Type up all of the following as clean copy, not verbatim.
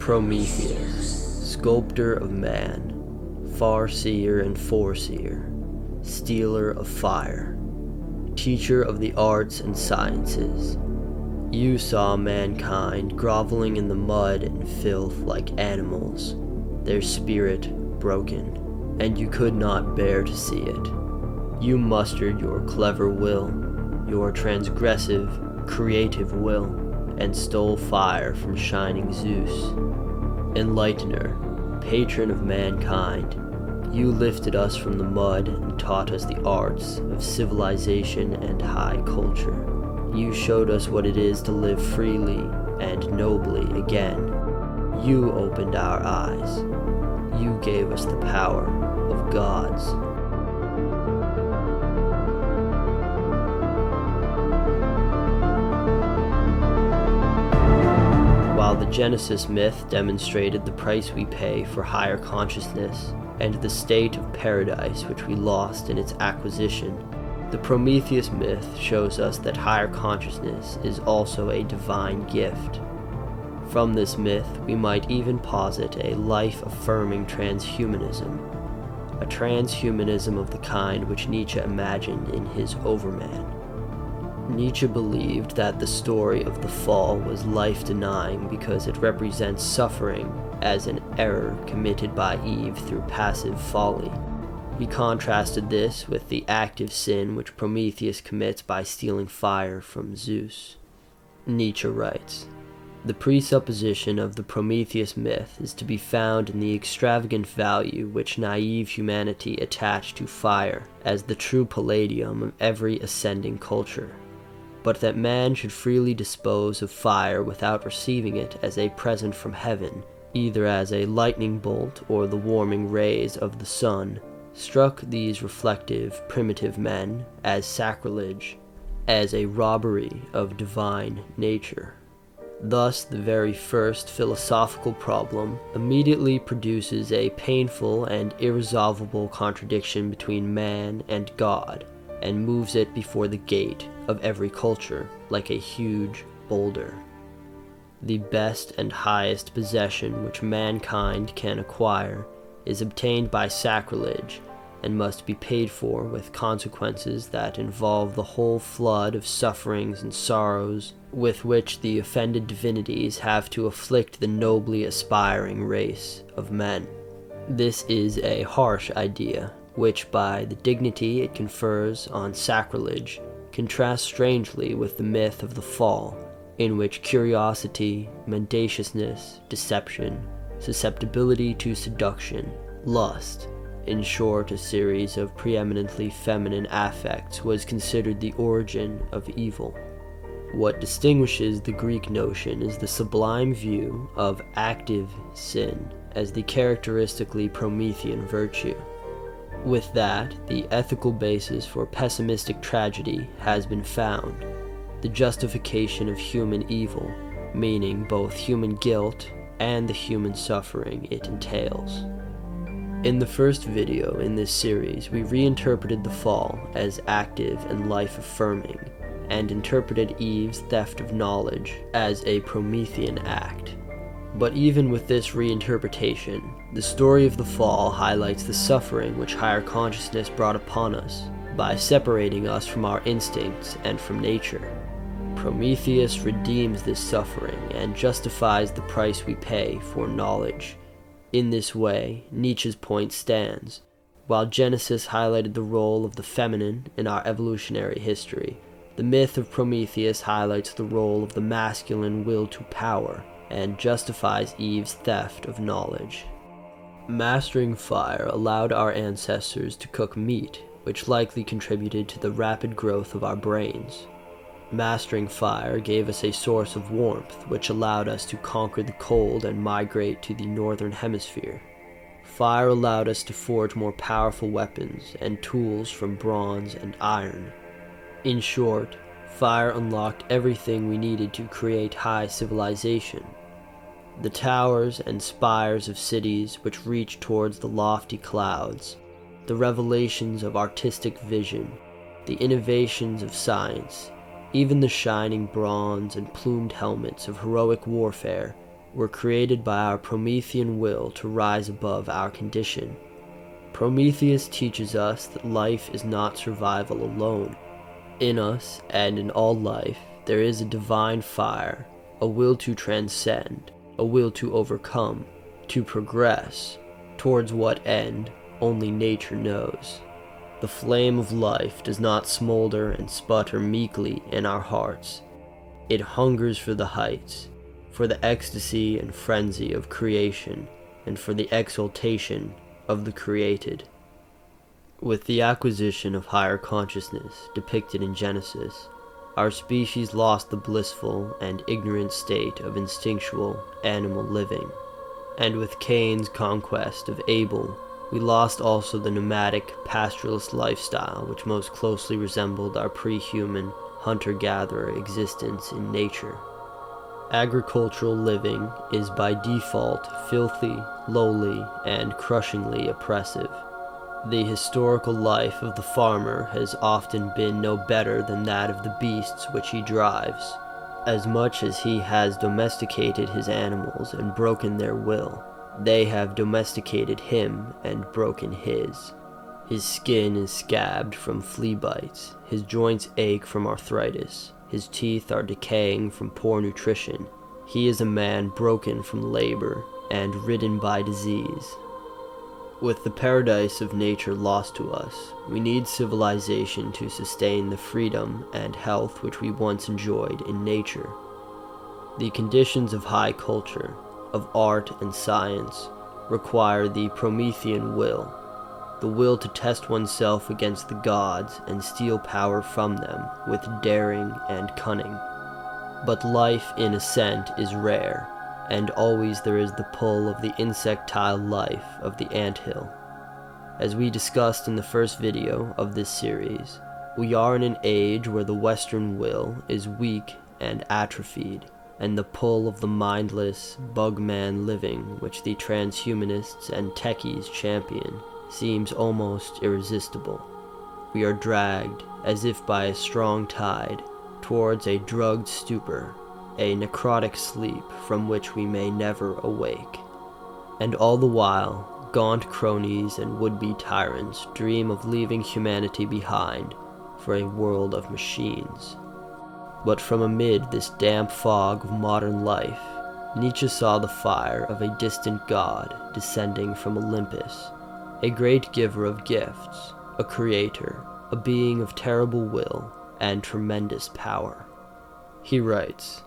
Prometheus, sculptor of man, far-seer and foreseer, stealer of fire, teacher of the arts and sciences. You saw mankind groveling in the mud and filth like animals, their spirit broken, and you could not bear to see it. You mustered your clever will, your transgressive, creative will, and stole fire from shining Zeus. Enlightener, patron of mankind, you lifted us from the mud and taught us the arts of civilization and high culture. You showed us what it is to live freely and nobly again. You opened our eyes. You gave us the power of gods. While the Genesis myth demonstrated the price we pay for higher consciousness and the state of paradise which we lost in its acquisition, the Prometheus myth shows us that higher consciousness is also a divine gift. From this myth, we might even posit a life-affirming transhumanism, a transhumanism of the kind which Nietzsche imagined in his Overman. Nietzsche believed that the story of the fall was life-denying because it represents suffering as an error committed by Eve through passive folly. He contrasted this with the active sin which Prometheus commits by stealing fire from Zeus. Nietzsche writes, "The presupposition of the Prometheus myth is to be found in the extravagant value which naive humanity attached to fire as the true palladium of every ascending culture. But that man should freely dispose of fire without receiving it as a present from heaven, either as a lightning bolt or the warming rays of the sun, struck these reflective, primitive men as sacrilege, as a robbery of divine nature. Thus, the very first philosophical problem immediately produces a painful and irresolvable contradiction between man and God, and moves it before the gate of every culture like a huge boulder. The best and highest possession which mankind can acquire is obtained by sacrilege and must be paid for with consequences that involve the whole flood of sufferings and sorrows with which the offended divinities have to afflict the nobly aspiring race of men. This is a harsh idea, which by the dignity it confers on sacrilege contrasts strangely with the myth of the fall, in which curiosity, mendaciousness, deception, susceptibility to seduction, lust, in short a series of preeminently feminine affects, was considered the origin of evil. What distinguishes the Greek notion is the sublime view of active sin as the characteristically Promethean virtue. With that, the ethical basis for pessimistic tragedy has been found, the justification of human evil, meaning both human guilt and the human suffering it entails. In the first video in this series, we reinterpreted the fall as active and life-affirming, and interpreted Eve's theft of knowledge as a Promethean act. But even with this reinterpretation, the story of the fall highlights the suffering which higher consciousness brought upon us by separating us from our instincts and from nature. Prometheus redeems this suffering and justifies the price we pay for knowledge. In this way, Nietzsche's point stands. While Genesis highlighted the role of the feminine in our evolutionary history, the myth of Prometheus highlights the role of the masculine will to power and justifies Eve's theft of knowledge. Mastering fire allowed our ancestors to cook meat, which likely contributed to the rapid growth of our brains. Mastering fire gave us a source of warmth, which allowed us to conquer the cold and migrate to the northern hemisphere. Fire allowed us to forge more powerful weapons and tools from bronze and iron. In short, fire unlocked everything we needed to create high civilization. The towers and spires of cities which reach towards the lofty clouds, the revelations of artistic vision, the innovations of science, even the shining bronze and plumed helmets of heroic warfare were created by our Promethean will to rise above our condition. Prometheus teaches us that life is not survival alone. In us, and in all life, there is a divine fire, a will to transcend, a will to overcome, to progress, towards what end only nature knows. The flame of life does not smolder and sputter meekly in our hearts. It hungers for the heights, for the ecstasy and frenzy of creation, and for the exaltation of the created. With the acquisition of higher consciousness depicted in Genesis, our species lost the blissful and ignorant state of instinctual animal living, and with Cain's conquest of Abel, we lost also the nomadic, pastoralist lifestyle which most closely resembled our pre-human, hunter-gatherer existence in nature. Agricultural living is by default filthy, lowly, and crushingly oppressive. The historical life of the farmer has often been no better than that of the beasts which he drives. As much as he has domesticated his animals and broken their will, they have domesticated him and broken his. His skin is scabbed from flea bites, his joints ache from arthritis, his teeth are decaying from poor nutrition. He is a man broken from labor and ridden by disease. With the paradise of nature lost to us, we need civilization to sustain the freedom and health which we once enjoyed in nature. The conditions of high culture, of art and science, require the Promethean will, the will to test oneself against the gods and steal power from them with daring and cunning. But life in ascent is rare, and always there is the pull of the insectile life of the anthill. As we discussed in the first video of this series, we are in an age where the Western will is weak and atrophied, and the pull of the mindless, bug-man living which the transhumanists and techies champion seems almost irresistible. We are dragged, as if by a strong tide, towards a drugged stupor, a necrotic sleep from which we may never awake. And all the while, gaunt cronies and would-be tyrants dream of leaving humanity behind for a world of machines. But from amid this damp fog of modern life, Nietzsche saw the fire of a distant god descending from Olympus, a great giver of gifts, a creator, a being of terrible will and tremendous power. He writes,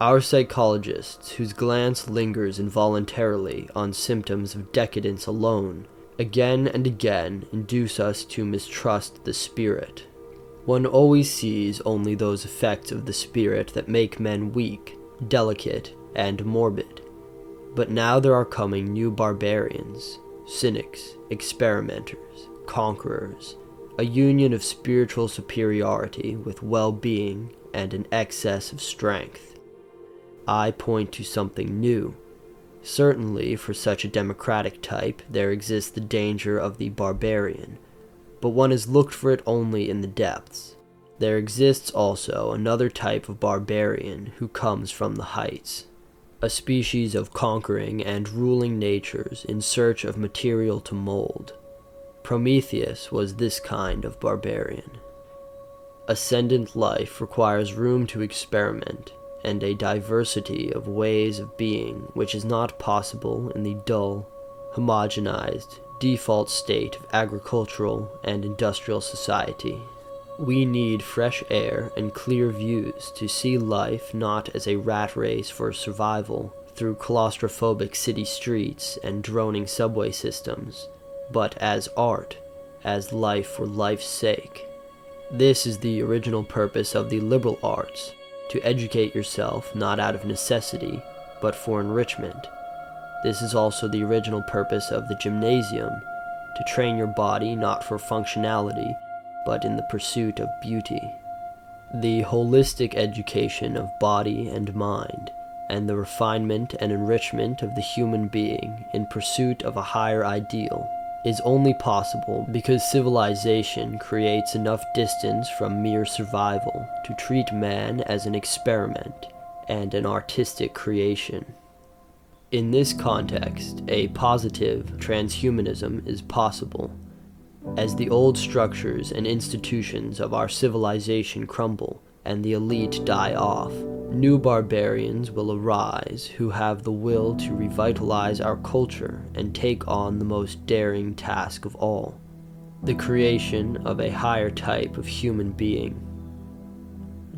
"Our psychologists, whose glance lingers involuntarily on symptoms of decadence alone, again and again induce us to mistrust the spirit. One always sees only those effects of the spirit that make men weak, delicate, and morbid. But now there are coming new barbarians, cynics, experimenters, conquerors, a union of spiritual superiority with well-being and an excess of strength. I point to something new. Certainly, for such a democratic type, there exists the danger of the barbarian, but one has looked for it only in the depths. There exists also another type of barbarian who comes from the heights, a species of conquering and ruling natures in search of material to mold. Prometheus was this kind of barbarian. Ascendant life requires room to experiment, and a diversity of ways of being which is not possible in the dull, homogenized, default state of agricultural and industrial society. We need fresh air and clear views to see life not as a rat race for survival through claustrophobic city streets and droning subway systems, but as art, as life for life's sake. This is the original purpose of the liberal arts, to educate yourself not out of necessity, but for enrichment. This is also the original purpose of the gymnasium, to train your body not for functionality, but in the pursuit of beauty. The holistic education of body and mind, and the refinement and enrichment of the human being in pursuit of a higher ideal, is only possible because civilization creates enough distance from mere survival to treat man as an experiment and an artistic creation. In this context, a positive transhumanism is possible. As the old structures and institutions of our civilization crumble and the elite die off, new barbarians will arise who have the will to revitalize our culture and take on the most daring task of all, the creation of a higher type of human being.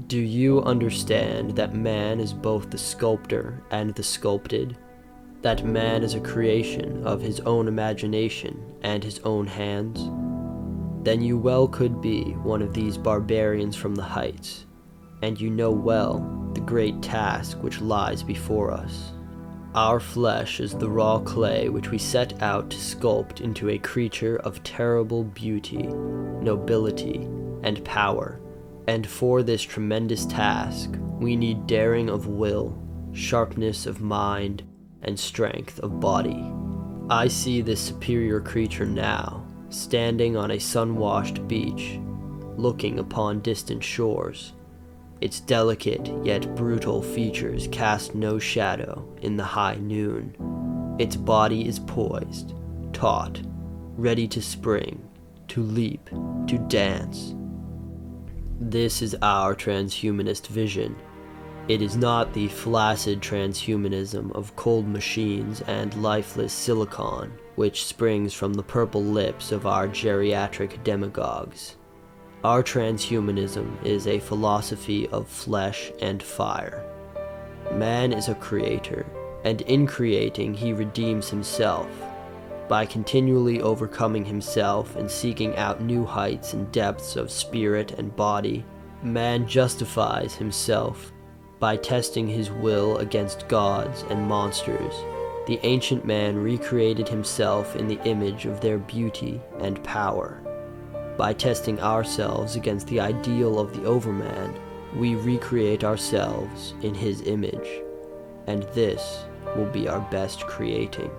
Do you understand that man is both the sculptor and the sculpted? That man is a creation of his own imagination and his own hands? Then you well could be one of these barbarians from the heights, and you know well the great task which lies before us. Our flesh is the raw clay which we set out to sculpt into a creature of terrible beauty, nobility, and power, and for this tremendous task we need daring of will, sharpness of mind, and strength of body. I see this superior creature now, standing on a sun-washed beach, looking upon distant shores. Its delicate yet brutal features cast no shadow in the high noon. Its body is poised, taut, ready to spring, to leap, to dance. This is our transhumanist vision. It is not the flaccid transhumanism of cold machines and lifeless silicon, which springs from the purple lips of our geriatric demagogues. Our transhumanism is a philosophy of flesh and fire. Man is a creator, and in creating he redeems himself. By continually overcoming himself and seeking out new heights and depths of spirit and body, man justifies himself. By testing his will against gods and monsters, the ancient man recreated himself in the image of their beauty and power. By testing ourselves against the ideal of the overman, we recreate ourselves in his image, and this will be our best creating.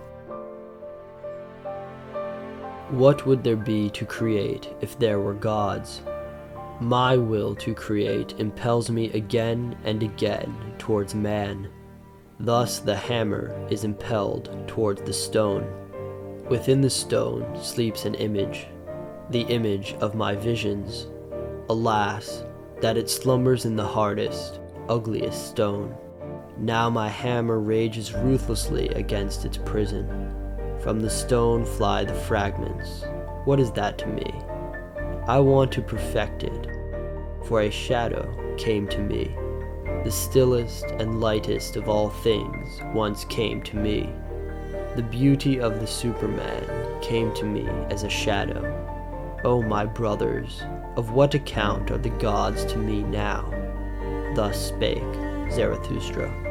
What would there be to create if there were gods? My will to create impels me again and again towards man. Thus the hammer is impelled towards the stone. Within the stone sleeps an image, the image of my visions. Alas, that it slumbers in the hardest, ugliest stone. Now my hammer rages ruthlessly against its prison. From the stone fly the fragments. What is that to me? I want to perfect it, for a shadow came to me. The stillest and lightest of all things once came to me. The beauty of the Superman came to me as a shadow. O my brothers, of what account are the gods to me now? Thus spake Zarathustra.